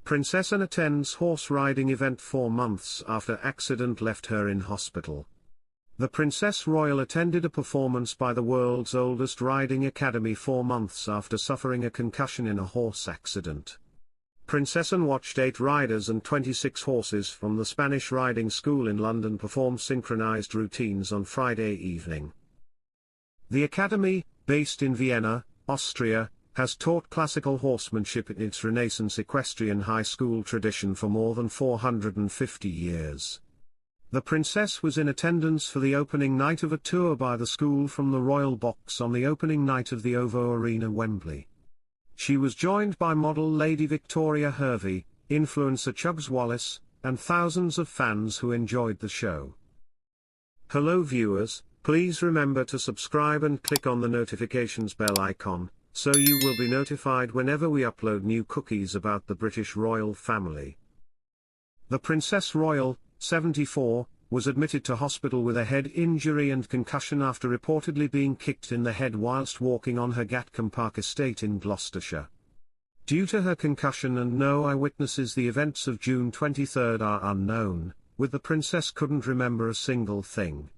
Princess Anne attends horse riding event 4 months after accident left her in hospital. The Princess Royal attended a performance by the world's oldest riding academy 4 months after suffering a concussion in a horse accident. Princess Anne watched 8 riders and 26 horses from the Spanish riding school in London perform synchronized routines on Friday evening. The academy, based in Vienna, Austria, has taught classical horsemanship in its Renaissance equestrian high school tradition for more than 450 years. The princess was in attendance for the opening night of a tour by the school from the Royal Box on the opening night of the OVO Arena Wembley. She was joined by model Lady Victoria Hervey, influencer Chuggs Wallis, and thousands of fans who enjoyed the show. Hello viewers, please remember to subscribe and click on the notifications bell icon, so you will be notified whenever we upload new cookies about the British royal family. The Princess Royal, 74, was admitted to hospital with a head injury and concussion after reportedly being kicked in the head whilst walking on her Gatcombe Park estate in Gloucestershire. Due to her concussion and no eyewitnesses, the events of June 23 are unknown, with the princess couldn't remember a single thing.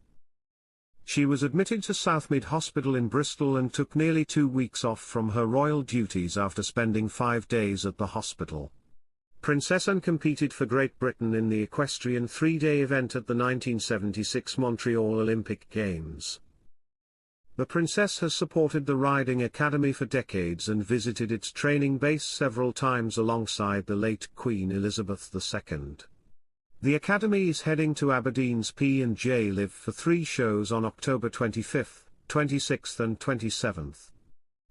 She was admitted to Southmead Hospital in Bristol and took nearly 2 weeks off from her royal duties after spending 5 days at the hospital. Princess Anne competed for Great Britain in the equestrian 3-day event at the 1976 Montreal Olympic Games. The princess has supported the Riding Academy for decades and visited its training base several times alongside the late Queen Elizabeth II. The Academy is heading to Aberdeen's P&J Live for 3 shows on October 25, 26th and 27th.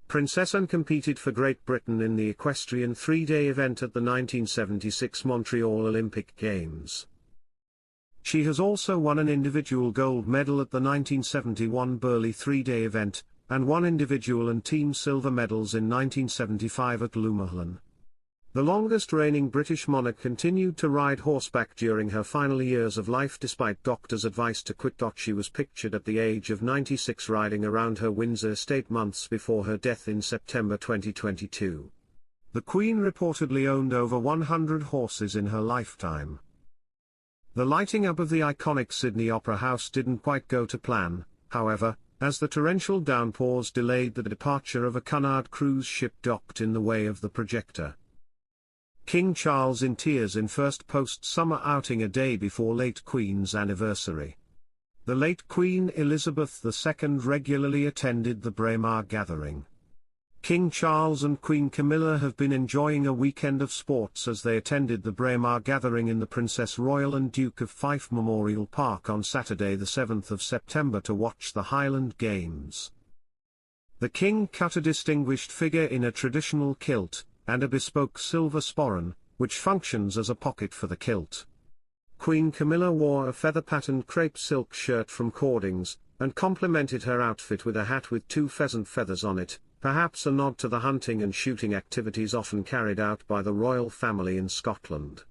Princess Anne competed for Great Britain in the equestrian 3-day event at the 1976 Montreal Olympic Games. She has also won an individual gold medal at the 1971 Burley 3-day event, and 1 individual and team silver medals in 1975 at Lumahlun. The longest reigning British monarch continued to ride horseback during her final years of life despite doctors' advice to quit. She was pictured at the age of 96 riding around her Windsor estate months before her death in September 2022. The Queen reportedly owned over 100 horses in her lifetime. The lighting up of the iconic Sydney Opera House didn't quite go to plan, however, as the torrential downpours delayed the departure of a Cunard cruise ship docked in the way of the projector. King Charles in tears in first post-summer outing a day before late Queen's anniversary. The late Queen Elizabeth II regularly attended the Braemar gathering. King Charles and Queen Camilla have been enjoying a weekend of sports as they attended the Braemar gathering in the Princess Royal and Duke of Fife Memorial Park on Saturday the 7th of September to watch the Highland Games. The King cut a distinguished figure in a traditional kilt, and a bespoke silver sporran, which functions as a pocket for the kilt. Queen Camilla wore a feather-patterned crepe silk shirt from Cordings, and complemented her outfit with a hat with 2 pheasant feathers on it, perhaps a nod to the hunting and shooting activities often carried out by the royal family in Scotland.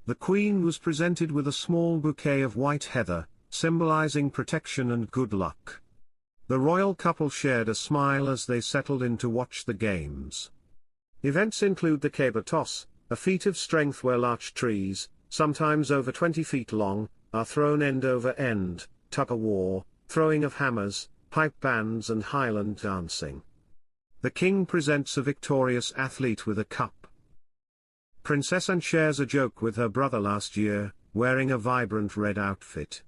The Queen was presented with a small bouquet of white heather, symbolizing protection and good luck. The royal couple shared a smile as they settled in to watch the games. Events include the caber toss, a feat of strength where larch trees, sometimes over 20 feet long, are thrown end over end, tug-of-war, throwing of hammers, pipe bands and Highland dancing. The King presents a victorious athlete with a cup. Princess Anne shares a joke with her brother last year, wearing a vibrant red outfit.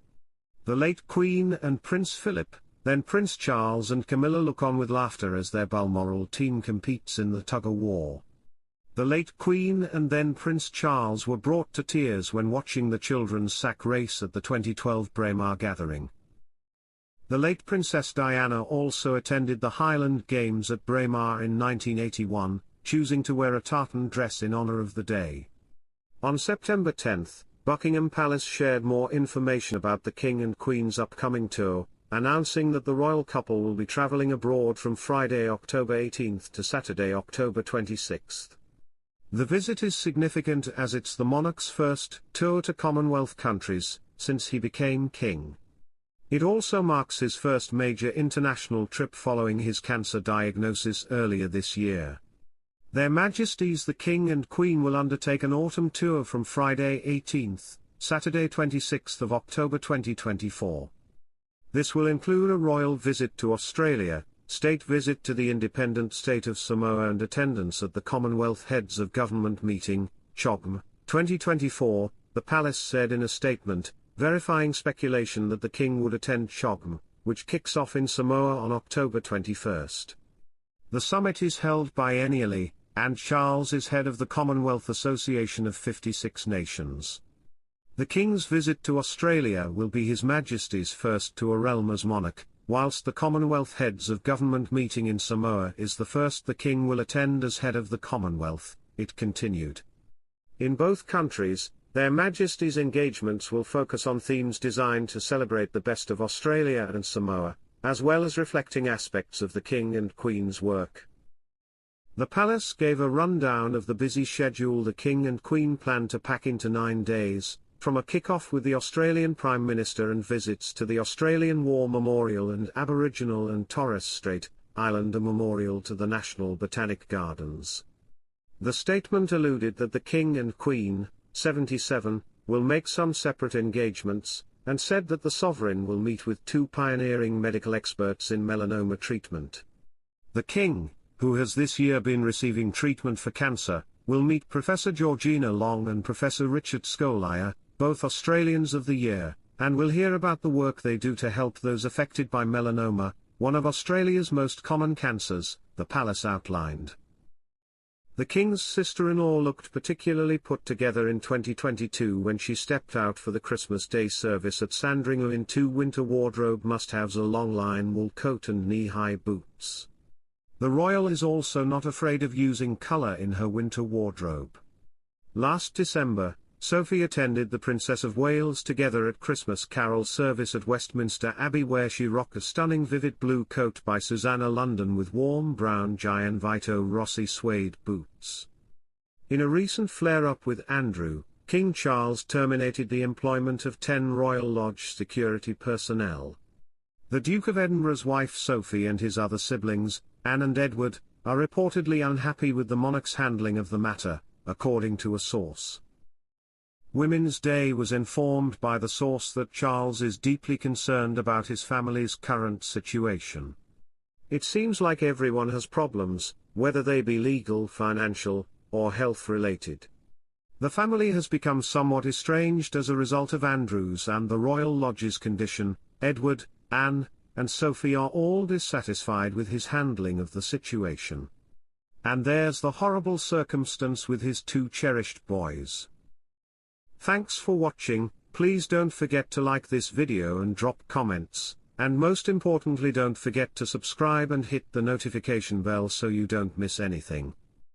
The late Queen and Prince Philip, then Prince Charles and Camilla look on with laughter as their Balmoral team competes in the tug-of-war. The late Queen and then Prince Charles were brought to tears when watching the children's sack race at the 2012 Braemar gathering. The late Princess Diana also attended the Highland Games at Braemar in 1981, choosing to wear a tartan dress in honour of the day. On September 10, Buckingham Palace shared more information about the King and Queen's upcoming tour, announcing that the royal couple will be travelling abroad from Friday, October 18 to Saturday, October 26. The visit is significant as it's the monarch's first tour to Commonwealth countries since he became king. It also marks his first major international trip following his cancer diagnosis earlier this year. Their Majesties the King and Queen will undertake an autumn tour from Friday 18th, Saturday 26th of October 2024. This will include a royal visit to Australia, state visit to the independent state of Samoa and attendance at the Commonwealth Heads of Government meeting, Chuggs, 2024, the palace said in a statement, verifying speculation that the King would attend Chuggs, which kicks off in Samoa on October 21st. The summit is held biennially, and Charles is head of the Commonwealth Association of 56 nations. The King's visit to Australia will be His Majesty's first to a realm as monarch, whilst the Commonwealth Heads of Government meeting in Samoa is the first the King will attend as head of the Commonwealth, it continued. In both countries, Their Majesties' engagements will focus on themes designed to celebrate the best of Australia and Samoa, as well as reflecting aspects of the King and Queen's work. The palace gave a rundown of the busy schedule the King and Queen plan to pack into 9 days, from a kick-off with the Australian Prime Minister and visits to the Australian War Memorial and Aboriginal and Torres Strait Islander Memorial to the National Botanic Gardens. The statement alluded that the King and Queen, 77, will make some separate engagements, and said that the sovereign will meet with 2 pioneering medical experts in melanoma treatment. The King, who has this year been receiving treatment for cancer, will meet Professor Georgina Long and Professor Richard Scolyer, both Australians of the Year, and will hear about the work they do to help those affected by melanoma, one of Australia's most common cancers, the palace outlined. The King's sister-in-law looked particularly put together in 2022 when she stepped out for the Christmas Day service at Sandringham in 2 winter wardrobe must-haves, a long-line wool coat and knee-high boots. The royal is also not afraid of using colour in her winter wardrobe. Last December, Sophie attended the Princess of Wales together at Christmas Carol service at Westminster Abbey, where she rocked a stunning vivid blue coat by Susanna London with warm brown Gian Vito Rossi suede boots. In a recent flare-up with Andrew, King Charles terminated the employment of 10 Royal Lodge security personnel. The Duke of Edinburgh's wife Sophie and his other siblings, Anne and Edward, are reportedly unhappy with the monarch's handling of the matter, according to a source. Women's Day was informed by the source that Charles is deeply concerned about his family's current situation. It seems like everyone has problems, whether they be legal, financial, or health-related. The family has become somewhat estranged as a result of Andrew's and the Royal Lodge's condition. Edward, Anne, and Sophie are all dissatisfied with his handling of the situation. And there's the horrible circumstance with his 2 cherished boys. Thanks for watching. Please don't forget to like this video and drop comments, and most importantly don't forget to subscribe and hit the notification bell so you don't miss anything.